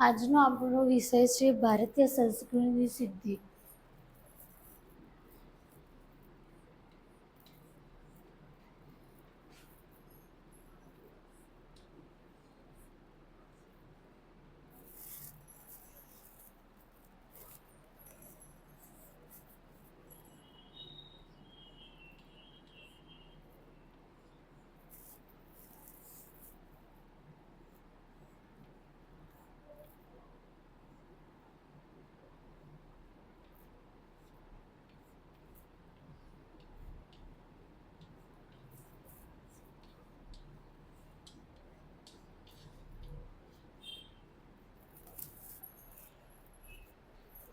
આજનો આપણો વિષય છે ભારતીય સંસ્કૃતિની સિદ્ધિ.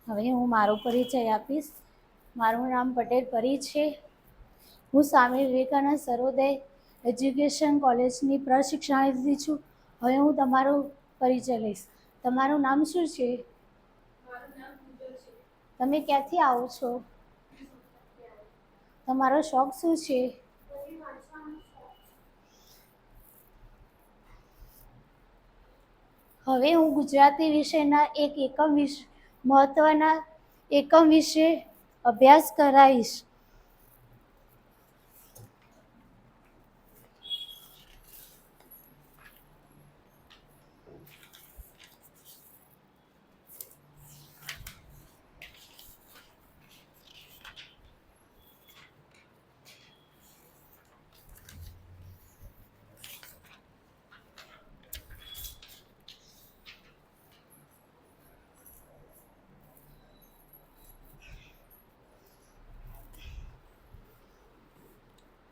હવે હું મારો પરિચય આપીશ. મારું નામ પટેલ પરી છે. હું સ્વામી વિવેકાનંદ સર્વોદય એજ્યુકેશન કોલેજની પ્રશિક્ષણાર્થી છું. હવે હું તમારો પરિચય લઈશ. તમારું નામ શું છે? તમે ક્યાંથી આવો છો? તમારો શોખ શું છે? હવે હું ગુજરાતી વિષયના મહત્વના એકમ વિશે અભ્યાસ કરાવીશ.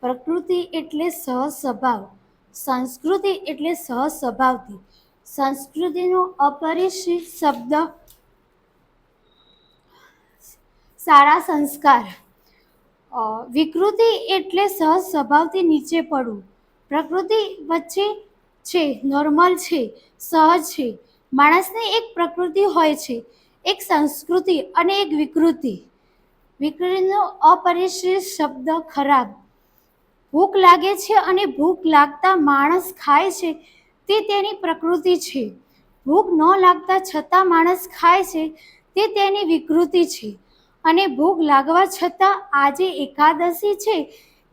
પ્રકૃતિ એટલે સહજ સ્વભાવ, સંસ્કૃતિ એટલે સહજ સ્વભાવથી. સંસ્કૃતિનો અપરિચિત શબ્દ સારા સંસ્કાર. વિકૃતિ એટલે સહજ સ્વભાવથી નીચે પડવું. પ્રકૃતિ વચ્ચે છે, નોર્મલ છે, સહજ છે. માણસની એક પ્રકૃતિ હોય છે, એક સંસ્કૃતિ અને એક વિકૃતિ. વિકૃતિનો અપરિચિત શબ્દ ખરાબ. ભૂખ લાગે છે અને ભૂખ લાગતા માણસ ખાય છે તે તેની પ્રકૃતિ છે. ભૂખ ન લાગતા છતાં માણસ ખાય છે તે તેની વિકૃતિ છે. અને ભૂખ લાગવા છતાં આજે એકાદશી છે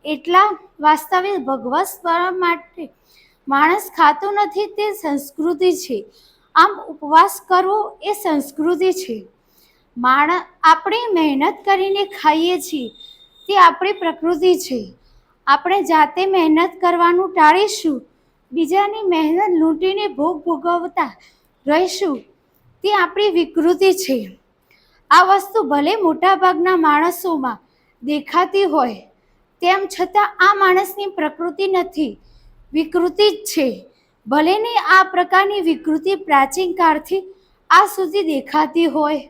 એટલા વાસ્તવિક ભગવત સ્મરણ માટે માણસ ખાતો નથી તે સંસ્કૃતિ છે. આમ ઉપવાસ કરવો એ સંસ્કૃતિ છે. આપણે મહેનત કરીને ખાઈએ છીએ તે આપણી પ્રકૃતિ છે. આપણે જાતે મહેનત કરવાનું ટાળીશું, બીજાની મહેનત લૂંટીને ભોગ ભોગવતા રહીશું, તે આપણી વિકૃતિ છે. આ વસ્તુ ભલે મોટાભાગના માણસોમાં દેખાતી હોય તેમ છતાં આ માણસની પ્રકૃતિ નથી, વિકૃતિ જ છે. ભલેને આ પ્રકારની વિકૃતિ પ્રાચીન કાળથી આ સુધી દેખાતી હોય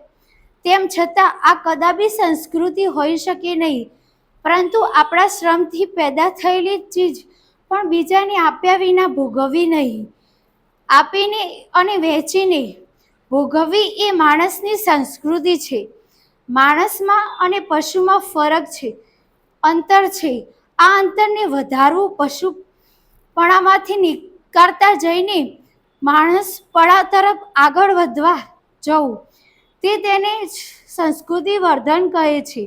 તેમ છતાં આ કદાપી સંસ્કૃતિ હોઈ શકે નહીં. પરંતુ આપણા શ્રમથી પેદા થયેલી ચીજ પણ બીજાને આપ્યા વિના ભોગવવી નહીં. આપીને અને વહેંચીને ભોગવવી એ માણસની સંસ્કૃતિ છે. માણસમાં અને પશુમાં ફરક છે, અંતર છે. આ અંતરને વધારવું, પશુપણામાંથી નીકળતા જઈને માણસપણા તરફ આગળ વધવા જવું, તેને સંસ્કૃતિ વર્ધન કહે છે.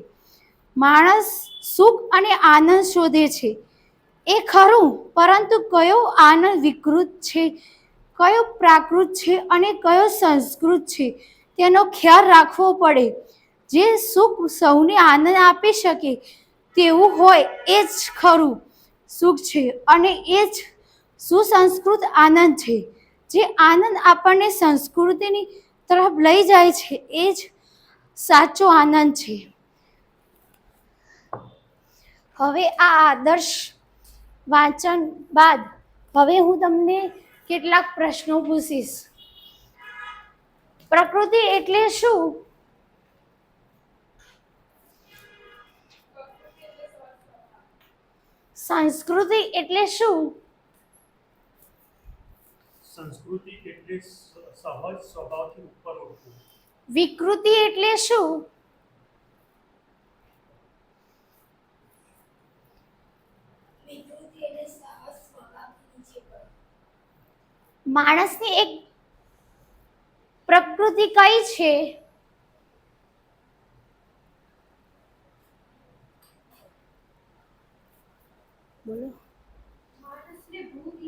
માણસ સુખ અને આનંદ શોધે છે એ ખરું, પરંતુ કયો આનંદ વિકૃત છે, કયો પ્રાકૃત છે અને કયો સંસ્કૃત છે તેનો ખ્યાલ રાખવો પડે. જે સુખ સૌને આનંદ આપી શકે તેવું હોય એ જ ખરું સુખ છે અને એ જ સુસંસ્કૃત આનંદ છે. જે આનંદ આપણને સંસ્કૃતિની તરફ લઈ જાય છે એ જ સાચો આનંદ છે. હવે આ આદર્શ વાંચન બાદ હવે હું તમને કેટલાક પ્રશ્નો પૂછીશ. પ્રકૃતિ એટલે શું? સંસ્કૃતિ એટલે શું? સંસ્કૃતિ એટલે સહજ સ્વભાવથી ઉપર ઉઠવું. વિકૃતિ એટલે શું? માણસની એક પ્રકૃતિ કઈ છે? બોલો. માણસને ભૂખ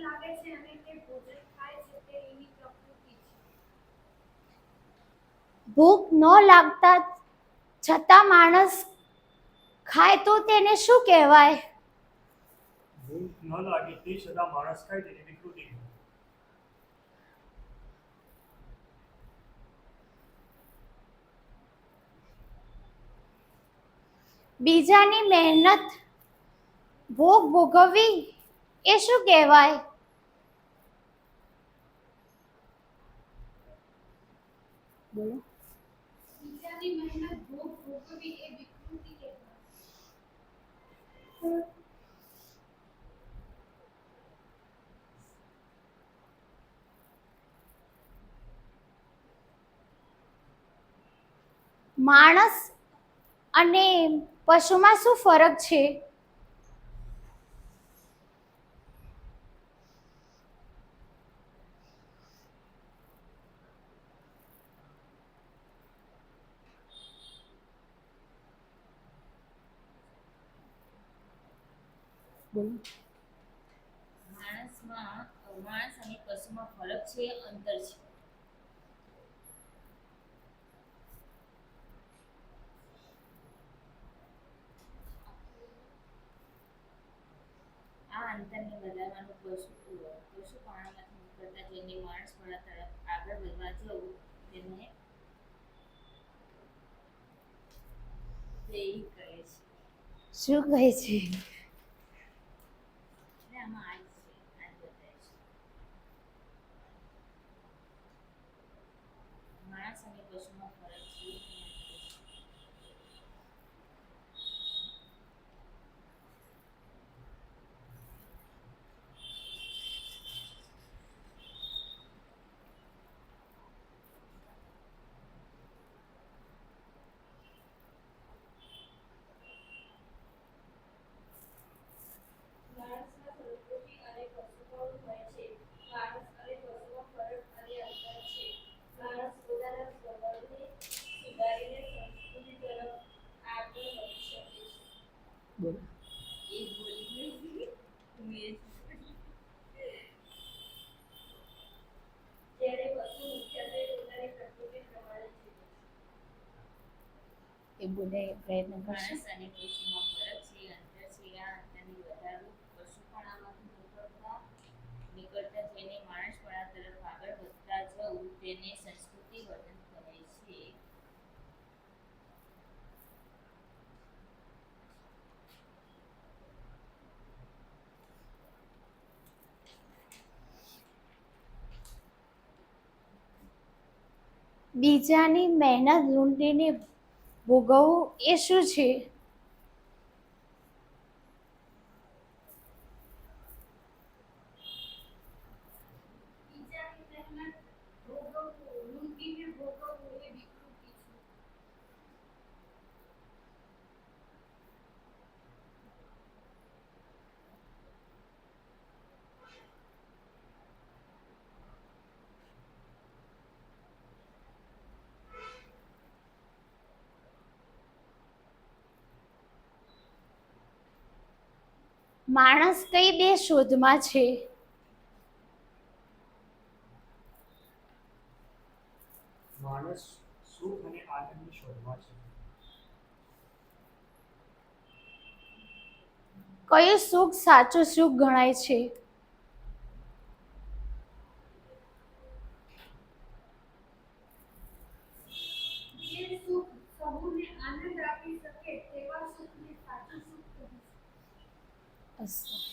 લાગે છે અને તે ભોજન ખાય છે તે એની પ્રકૃતિ છે. ભૂખ ન લાગતા છતાં માણસ ખાય તો તેને શું કહેવાય? ભૂખ ન લાગે તે છતાં માણસ ખાય તેની વિકૃતિ. બીજાની મહેનત ભોગ ભોગવવી એ શું કહેવાય? બોલો. બીજાની મહેનત ભોગ ભોગવવી એ વિકૃતિ કહેવાય. માણસ અને પશુમાં શું ફરક છે? માણસ અને પશુમાં ફરક છે, અંતર છે. આ અંતરને વધારવાનું પશુપાલનમાંથી નીકળતા જઈને માણસપણા તરફ આગળ વધવા જવું તેને પ્રેરિત કરે છે. શું કહે છે? એટલે આમાં આ જ બતાવે છે. માણસ અને પશુમાં ફરક છે. માણસમાં સંસ્કૃતિ અને પશુપણ હોય છે. માણસ અને પશુમાં ફરક અને અંતર છે. માણસ પોતાના સ્વભાવને સુધારીને સંસ્કૃતિ તરફ આગળ વધી શકે છે. બોલો. એ બોલી જ્યારે પશુ મુખ્યત્વે પોતાની પ્રકૃતિ પ્રમાણે જીવે છે. એ બોલે પ્રયત્ન કરશે. માણસ અને પશુમાં ફરક છે, અંતર છે. આ અંતરને વધારવું પશુપણામાંથી નીકળતા જઈને માણસપણા તરફ આગળ વધતા જવું તેને સંસ્કૃતિ વર્તન કહે છે. બીજાની મહેનત લૂંટીને ભોગવવું એ શું છે? બીજાની મહેનત લૂંટીને ભોગવવું એ વિકૃતિ છે. માણસ કઈ બે શોધમાં છે? માણસ સુખ અને આનંદની શોધમાં છે. કયું સુખ સાચું સુખ ગણાય છે? જે સુખ સહુને આનંદ આપી શકે તેવા સુખને સાચું સુખ કહે છે. અસ્સા.